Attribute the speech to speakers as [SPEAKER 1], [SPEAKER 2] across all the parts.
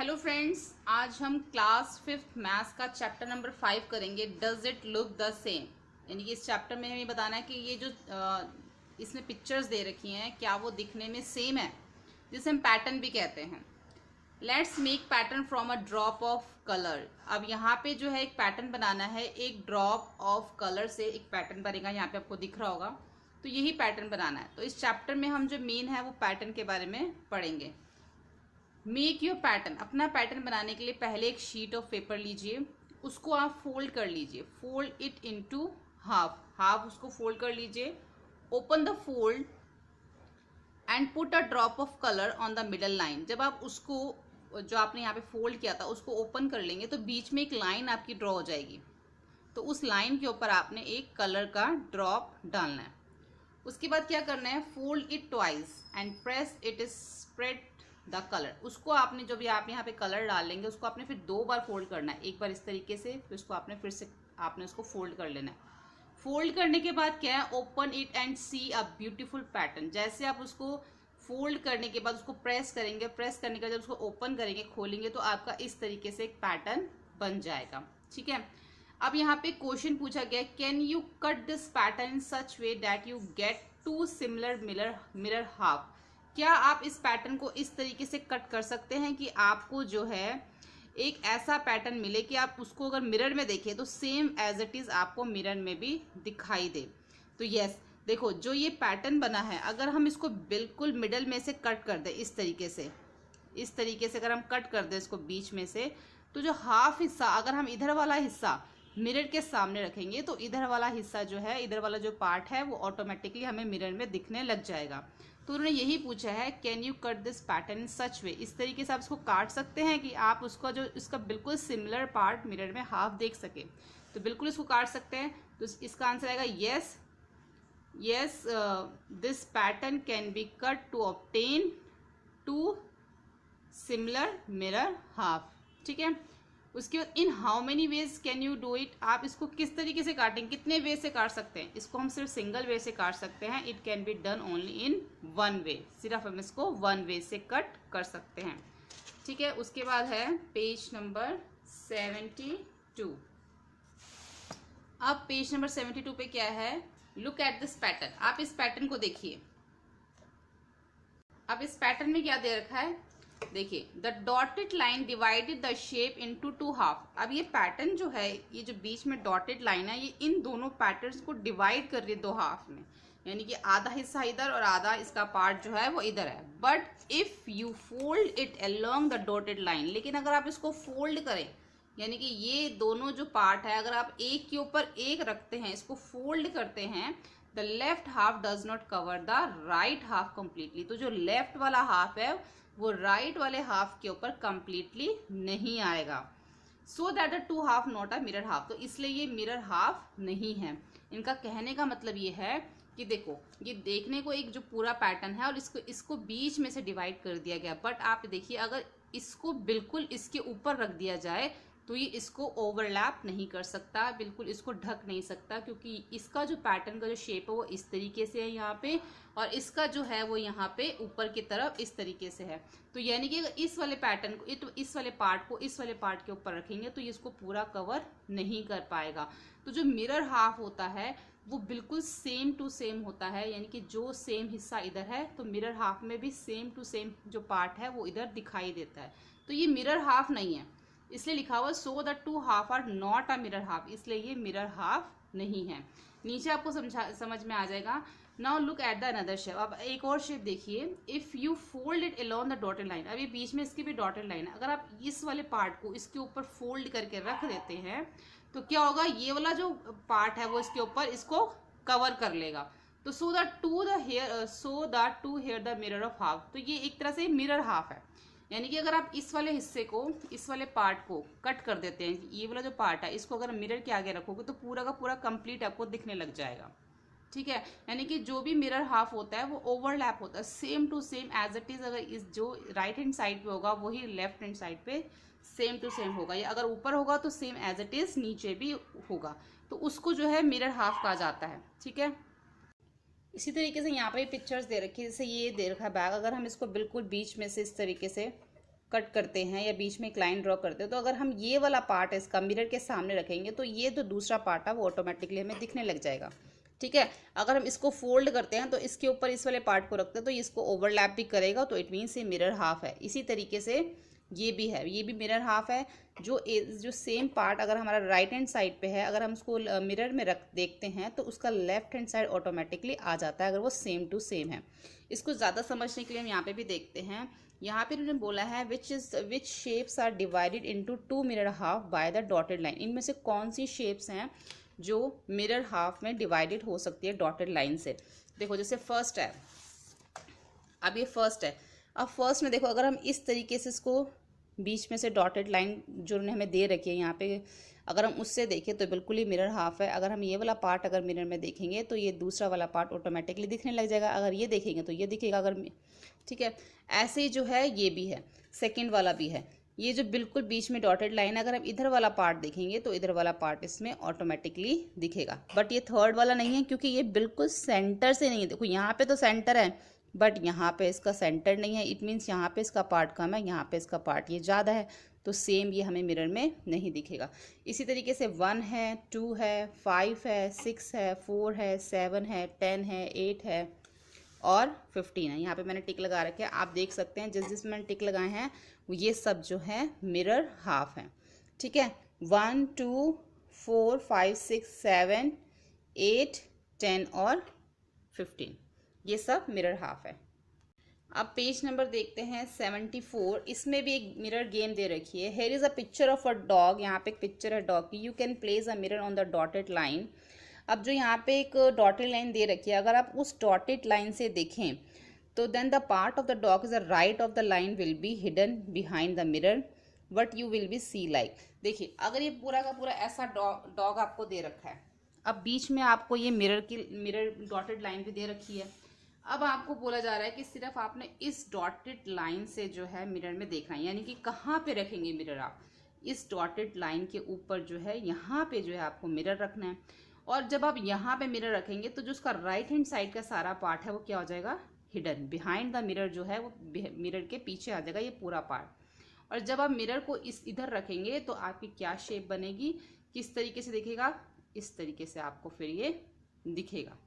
[SPEAKER 1] Hello friends, आज हम class 5th maths का चैप्टर नंबर 5 करेंगे। Does it look the same. यानी कि इस चैप्टर में हमें बताना है कि ये जो इसमें पिक्चर्स दे रखी हैं क्या वो दिखने में सेम है, जिसे हम पैटर्न भी कहते हैं। Let's make pattern from a drop of colour. अब यहाँ पे जो है एक पैटर्न बनाना है, एक ड्रॉप ऑफ कलर से एक पैटर्न बनेगा। यहाँ पे आपको दिख रहा होगा, तो यही पैटर्न बनाना है। तो इस चैप्टर में हम जो मेन है वो पैटर्न के बारे में पढ़ेंगे। Make your pattern. अपना पैटर्न बनाने के लिए पहले एक शीट ऑफ पेपर लीजिए, उसको आप फोल्ड कर लीजिए। Fold it into half, half उसको फोल्ड कर लीजिए। Open the fold and put a drop of colour on the middle line. जब आप उसको जो आपने यहाँ पे फोल्ड किया था उसको ओपन कर लेंगे तो बीच में एक लाइन आपकी ड्रॉ हो जाएगी। तो उस लाइन के ऊपर आपने एक कलर का ड्रॉप डालना है। उसके बाद क्या करना है, fold it twice and press it is spread the colour. उसको आपने जो भी आप यहाँ पे कलर डालेंगे उसको आपने फिर 2 बार फोल्ड करना है। एक बार इस तरीके से, फिर उसको आपने फिर से आपने उसको फोल्ड कर लेना है। फोल्ड करने के बाद क्या है, open it and see a beautiful pattern. जैसे आप उसको फोल्ड करने के बाद उसको प्रेस करेंगे, प्रेस करने के बाद जब उसको ओपन करेंगे, खोलेंगे, तो आपका इस तरीके से एक पैटर्न बन जाएगा। ठीक है। अब यहाँ पे क्वेश्चन पूछा गया, can you cut this pattern in such way that you get 2 similar mirror half. क्या आप इस पैटर्न को इस तरीके से कट कर सकते हैं कि आपको जो है एक ऐसा पैटर्न मिले कि आप उसको अगर मिरर में देखें तो सेम एज इट इज आपको मिरर में भी दिखाई दे। तो यस, देखो जो ये पैटर्न बना है, अगर हम इसको बिल्कुल मिडल में से कट कर दें इस तरीके से, इस तरीके से अगर हम कट कर दें इसको बीच में से, तो जो हाफ हिस्सा अगर हम इधर वाला हिस्सा मिरर के सामने रखेंगे तो इधर वाला हिस्सा जो है, इधर वाला जो पार्ट है वो ऑटोमेटिकली हमें मिरर में दिखने लग जाएगा। तो उन्होंने यही पूछा है, can you cut this pattern in such way. इस तरीके से आप इसको काट सकते हैं कि आप उसका जो इसका बिल्कुल सिमिलर पार्ट मिरर में हाफ देख सके। तो बिल्कुल इसको काट सकते हैं। तो इसका आंसर आएगा yes. Yes, this pattern can be cut to obtain 2 similar mirror half. ठीक है। उसके बाद in how many ways can you do it. आप इसको किस तरीके से काटेंगे, कितने वे से काट सकते हैं। इसको हम सिर्फ सिंगल वे से काट सकते हैं। It can be done only in 1 वे। सिर्फ हम इसको 1 वे से कट कर सकते हैं। ठीक है। उसके बाद है पेज नंबर 72। अब पेज नंबर 72 पे क्या है, लुक एट दिस पैटर्न। आप इस पैटर्न को देखिए। अब इस पैटर्न में क्या दे रखा है, देखिए, the dotted line divided the shape into 2 half. अब ये पैटर्न जो है, ये जो बीच में डॉटेड लाइन है, ये इन दोनों पैटर्न्स को डिवाइड कर रही है 2 हाफ में। यानी कि आधा हिस्सा इधर और आधा इसका पार्ट जो है वो इधर है। But if you fold it along the dotted line, लेकिन अगर आप इसको फोल्ड करें, यानी कि ये दोनों जो पार्ट है अगर आप एक के ऊपर एक रखते हैं, इसको फोल्ड करते हैं, the left half does not cover the right half completely. तो जो लेफ्ट वाला हाफ है वो राइट वाले हाफ के ऊपर कंप्लीटली नहीं आएगा। So that the 2 half not a mirror half. तो इसलिए ये मिरर हाफ नहीं है। इनका कहने का मतलब ये है कि देखो, ये देखने को एक जो पूरा पैटर्न है और इसको बीच में से डिवाइड कर दिया गया। बट आप देखिए, अगर इसको बिल्कुल इसके ऊपर रख दिया जाए तो ये इसको ओवरलैप नहीं कर सकता, बिल्कुल इसको ढक नहीं सकता, क्योंकि इसका जो पैटर्न का जो शेप है वो इस तरीके से है यहाँ पे, और इसका जो है वो यहाँ पे ऊपर की तरफ इस तरीके से है। तो यानी कि अगर इस वाले पैटर्न को, इस वाले पार्ट को इस वाले पार्ट के ऊपर रखेंगे तो ये इसको पूरा कवर नहीं कर पाएगा। तो जो मिरर हाफ होता है वो बिल्कुल सेम टू सेम होता है। यानी कि जो सेम हिस्सा इधर है तो मिरर हाफ में भी सेम टू सेम जो पार्ट है वो इधर दिखाई देता है। तो ये मिरर हाफ नहीं है, इसलिए लिखा हुआ so the 2 half are not a mirror half. इसलिए ये मिरर हाफ नहीं है। नीचे आपको समझ में आ जाएगा। Now look at the another shape. अब एक और शेप देखिए, if you fold it along the dotted line. अब ये बीच में इसकी भी डॉटेड लाइन है। अगर आप इस वाले पार्ट को इसके ऊपर फोल्ड करके रख देते हैं तो क्या होगा, ये वाला जो पार्ट है वो इसके ऊपर इसको कवर कर लेगा। तो so the two here the mirror of half. तो ये एक तरह से मिरर हाफ है। यानी कि अगर आप इस वाले हिस्से को, इस वाले पार्ट को कट कर देते हैं, ये वाला जो पार्ट है इसको अगर मिरर के आगे रखोगे तो पूरा का पूरा कंप्लीट आपको दिखने लग जाएगा। ठीक है। यानी कि जो भी मिरर हाफ होता है वो ओवरलैप होता है, same to same as it is. अगर इस जो राइट हैंड साइड पे होगा वही लेफ्ट हैंड साइड पे सेम टू सेम होगा, या अगर ऊपर होगा तो सेम एज इट इज नीचे भी होगा। तो उसको जो है मिरर हाफ कहा जाता है। ठीक है। इसी तरीके से यहाँ पे पिक्चर्स दे रखी है, जैसे ये दे रखा है बैग। अगर हम इसको बिल्कुल बीच में से इस तरीके से कट करते हैं या बीच में एक लाइन ड्रॉ करते हैं, तो अगर हम ये वाला पार्ट इसका मिरर के सामने रखेंगे तो ये जो दूसरा पार्ट है वो ऑटोमेटिकली हमें दिखने लग जाएगा। ठीक है, अगर हम इसको फोल्ड करते हैं तो इसके ऊपर इस वाले पार्ट को रखते हैं तो इसको ओवरलैप भी करेगा, तो इट मीन्स ये मिरर हाफ है। इसी तरीके से ये भी है, ये भी मिरर हाफ है। जो सेम पार्ट अगर हमारा राइट हैंड साइड पे है, अगर हम उसको मिरर में रख देखते हैं तो उसका लेफ्ट हैंड साइड ऑटोमेटिकली आ जाता है अगर वो सेम टू सेम है। इसको ज़्यादा समझने के लिए हम यहाँ पे भी देखते हैं। यहाँ पे उन्होंने बोला है which shapes are divided into 2 mirror half by the dotted line. इनमें से कौन सी शेप्स हैं जो मिरर हाफ में डिवाइडेड हो सकती है डॉटेड लाइन से। देखो जैसे फर्स्ट है, अब ये फर्स्ट है। अब फर्स्ट में देखो अगर हम इस तरीके से इसको बीच में से डॉटेड लाइन जो उन्होंने हमें दे रखी है यहाँ पे, अगर हम उससे देखें तो बिल्कुल ही मिरर हाफ है। अगर हम ये वाला पार्ट अगर मिरर में देखेंगे तो ये दूसरा वाला पार्ट ऑटोमेटिकली दिखने लग जाएगा। अगर ये देखेंगे तो ये दिखेगा। अगर ठीक है, ऐसे ही जो है ये भी है, सेकंड वाला भी है। ये जो बिल्कुल बीच में डॉटेड लाइन है, अगर हम इधर वाला पार्ट देखेंगे तो इधर वाला पार्ट इसमें ऑटोमेटिकली दिखेगा। बट ये थर्ड वाला नहीं है क्योंकि ये बिल्कुल सेंटर से नहीं है। देखो यहाँ पे तो सेंटर है बट यहाँ पे इसका सेंटर नहीं है। इट मीन्स यहाँ पे इसका पार्ट कम है, यहाँ पे इसका पार्ट ये ज़्यादा है, तो सेम ये हमें मिरर में नहीं दिखेगा। इसी तरीके से 1 है, 2 है, 5 है, 6 है, 4 है, 7 है, 10 है, 8 है और 15 है। यहाँ पे मैंने टिक लगा रखे हैं, आप देख सकते हैं जिस मैंने टिक लगाए हैं ये सब जो है मिरर हाफ है। ठीक है, 1 2 4 5 6 7 8 10 और 15 ये सब मिरर हाफ है। अब पेज नंबर देखते हैं 74। इसमें भी एक मिरर गेम दे रखी है। Here is a picture of a dog. यहाँ पे एक पिक्चर है डॉग की। You can place a mirror on the dotted line. अब जो यहाँ पे एक डॉटेड लाइन दे रखी है, अगर आप उस डॉटेड लाइन से देखें तो then the part of the dog is the right of the line will be hidden behind the mirror what you will be see like. देखिए अगर ये पूरा का पूरा ऐसा डॉग आपको दे रखा है, अब बीच में आपको ये मिरर डॉटेड लाइन भी दे रखी है। अब आपको बोला जा रहा है कि सिर्फ आपने इस डॉटेड लाइन से जो है मिरर में देखना है, यानी कि कहाँ पे रखेंगे मिरर आप, इस डॉटेड लाइन के ऊपर जो है यहाँ पे जो है आपको मिरर रखना है। और जब आप यहाँ पे मिरर रखेंगे तो जो उसका राइट हैंड साइड का सारा पार्ट है वो क्या हो जाएगा, हिडन। बिहाइंड द मिरर जो है वो मिरर के पीछे आ जाएगा ये पूरा पार्ट। और जब आप मिरर को इधर रखेंगे तो आपकी क्या शेप बनेगी, किस तरीके से दिखेगा, इस तरीके से आपको फिर ये दिखेगा।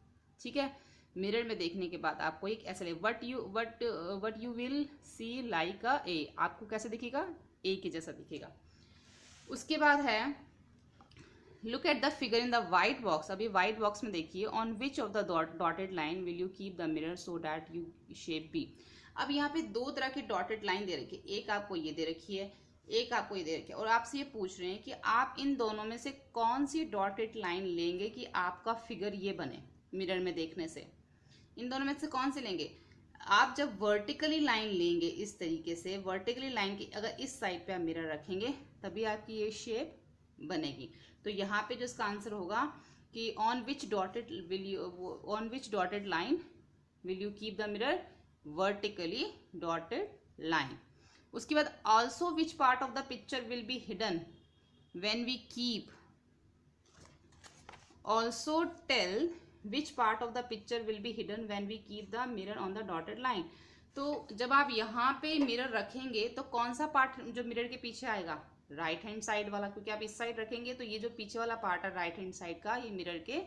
[SPEAKER 1] ठीक है, मिरर में देखने के बाद आपको एक ऐसा what you will see like a A, आपको कैसे दिखेगा, ए के जैसा दिखेगा। उसके बाद है look at the figure in the white box. अभी वाइट बॉक्स में देखिए on which of the dotted line will you keep the mirror so that you shape B. अब यहाँ पे दो तरह की डॉटेड लाइन दे रखी है, एक आपको ये दे रखी है, एक आपको ये दे रखी है, और आपसे ये पूछ रहे हैं कि आप इन दोनों में से कौन सी डॉटेड लाइन लेंगे कि आपका फिगर ये बने मिरर में देखने से। इन दोनों में से कौन से लेंगे आप। जब वर्टिकली लाइन लेंगे इस तरीके से, वर्टिकली लाइन की अगर इस साइड पे आप मिरर रखेंगे तभी आपकी ये शेप बनेगी। तो यहाँ पे जो इसका आंसर होगा कि on which dotted line will you keep the mirror, vertically dotted line. उसके बाद also which part of the picture will be hidden when we keep, also tell which part of the picture will be hidden when we keep the mirror on the dotted line। तो जब आप यहाँ पे mirror रखेंगे तो कौन सा part जो मिरर के पीछे आएगा, राइट हैंड साइड वाला, क्योंकि आप इस साइड रखेंगे तो ये जो पीछे वाला पार्ट है राइट हैंड साइड का ये मिरर के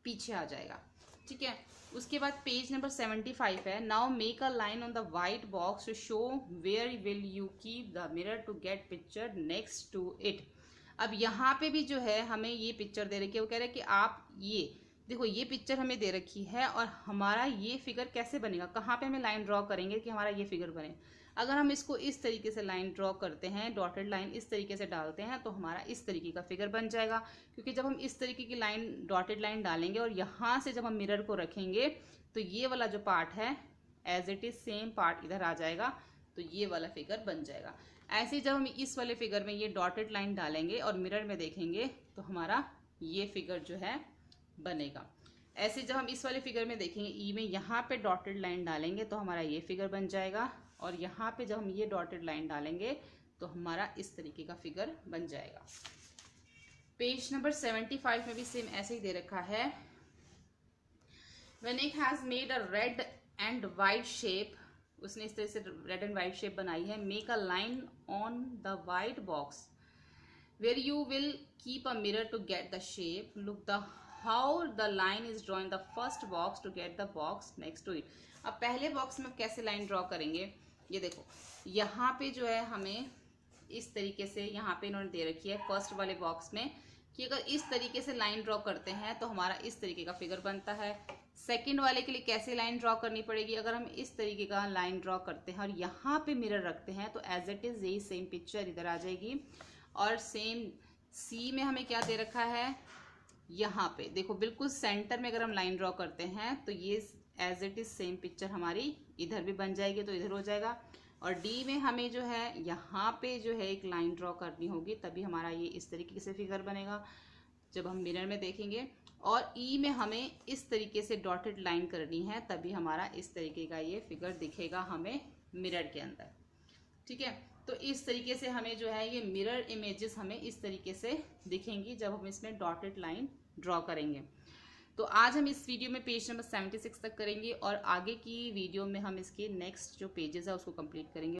[SPEAKER 1] पीछे आ जाएगा। ठीक है, उसके बाद पेज नंबर 75 है। Now make a line on the white box to show where will you keep the mirror to get picture next to it. अब यहाँ पे भी जो है हमें ये पिक्चर दे रखी है, वो कह रहे हैं कि आप ये देखो ये पिक्चर हमें दे रखी है और हमारा ये फिगर कैसे बनेगा, कहाँ पे हमें लाइन ड्रॉ करेंगे कि हमारा ये फिगर बने। अगर हम इसको इस तरीके से लाइन ड्रॉ करते हैं, डॉटेड लाइन इस तरीके से डालते हैं तो हमारा इस तरीके का फिगर बन जाएगा। क्योंकि जब हम इस तरीके की लाइन डॉटेड लाइन डालेंगे और यहाँ से जब हम मिरर को रखेंगे तो ये वाला जो पार्ट है as it is same part इधर आ जाएगा, तो ये वाला फिगर बन जाएगा। ऐसे ही जब हम इस वाले फिगर में ये डॉटेड लाइन डालेंगे और मिरर में देखेंगे तो हमारा ये फिगर जो है बनेगा। ऐसे जब हम इस वाले फिगर में देखेंगे ई में यहाँ पे डॉटेड लाइन डालेंगे तो हमारा ये फिगर बन जाएगा, और यहाँ पे जब हम ये डॉटेड लाइन डालेंगे तो हमारा इस तरीके का फिगर बन जाएगा। पेज नंबर 75 में भी सेम ऐसे ही दे रखा है। When it has made a red and white shape उसने इस तरह से रेड एंड वाइट शेप बनाई है। Make a line on the white box where you will keep a mirror to get the shape. Look the how the line is drawn in the first box to get the box next to it. अब पहले box में कैसे line draw करेंगे, ये देखो यहाँ पे जो है हमें इस तरीके से यहाँ पे इन्होंने दे रखी है फर्स्ट वाले बॉक्स में कि अगर इस तरीके से लाइन ड्रॉ करते हैं तो हमारा इस तरीके का फिगर बनता है। सेकंड वाले के लिए कैसे लाइन ड्रॉ करनी पड़ेगी, अगर हम इस तरीके का लाइन ड्रॉ करते हैं और यहाँ पे मिरर रखते हैं तो एज इट इज यही सेम पिक्चर इधर आ जाएगी। और सेम सी में हमें क्या दे रखा है, यहाँ पे देखो बिल्कुल सेंटर में अगर हम लाइन ड्रॉ करते हैं तो ये as it is same picture हमारी इधर भी बन जाएगी, तो इधर हो जाएगा। और डी में हमें जो है यहाँ पे जो है एक लाइन ड्रॉ करनी होगी, तभी हमारा ये इस तरीके से फिगर बनेगा जब हम मिरर में देखेंगे। और ई में हमें इस तरीके से डॉटेड लाइन करनी है, तभी हमारा इस तरीके का ये फिगर दिखेगा हमें मिरर के अंदर। ठीक है, तो इस तरीके से हमें जो है ये मिरर इमेजेस हमें इस तरीके से दिखेंगी जब हम इसमें डॉटेड लाइन ड्रॉ करेंगे। तो आज हम इस वीडियो में पेज नंबर 76 तक करेंगे और आगे की वीडियो में हम इसके नेक्स्ट जो पेजेस है उसको कंप्लीट करेंगे।